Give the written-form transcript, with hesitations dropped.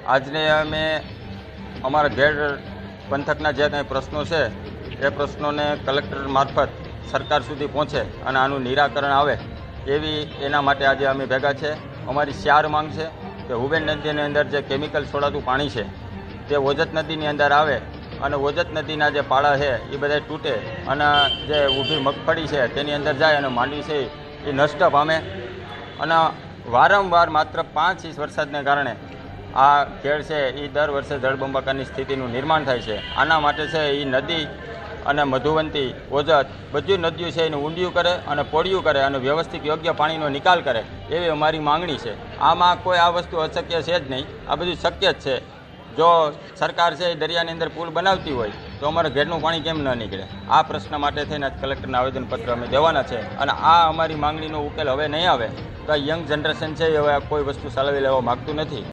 આજને અમે અમારા ઘેર પંથકના જે કંઈ પ્રશ્નો છે એ પ્રશ્નોને કલેક્ટર મારફત સરકાર સુધી પહોંચે અને આનું નિરાકરણ આવે એવી એના માટે આજે અમે ભેગા છે. અમારી 4 માંગ છે કે હુબેન નદીની અંદર જે કેમિકલ છોડાતું પાણી છે તે ઓજત નદીની અંદર આવે અને ઓજત નદીના જે પાળા છે એ બધા તૂટે અને જે ઊભી મગફળી છે તેની અંદર જાય અને માંડવી છે એ નષ્ટ પામે. અને વારંવાર માત્ર 5 ઇંચ વરસાદને કારણે આ ખેડ છે એ દર વર્ષે જળબંબાકારની સ્થિતિનું નિર્માણ થાય છે. આના માટે છે એ નદી અને મધુવંતી ઓજત બધી નદીઓ છે એને ઊંડિયું કરે અને પોળિયું કરે અને વ્યવસ્થિત યોગ્ય પાણીનો નિકાલ કરે એવી અમારી માંગણી છે. આમાં કોઈ આ વસ્તુ અશક્ય છે જ નહીં, આ બધું શક્ય જ છે. જો સરકાર છે એ દરિયાની અંદર પુલ બનાવતી હોય તો અમારે ઘેરનું પાણી કેમ ન નીકળે? આ પ્રશ્ન માટે થઈને કલેક્ટરને આવેદનપત્ર અમે દેવાના છે. અને આ અમારી માંગણીનો ઉકેલ હવે નહીં આવે તો યંગ જનરેશન છે એ હવે કોઈ વસ્તુ ચલાવી લેવા માગતું નથી.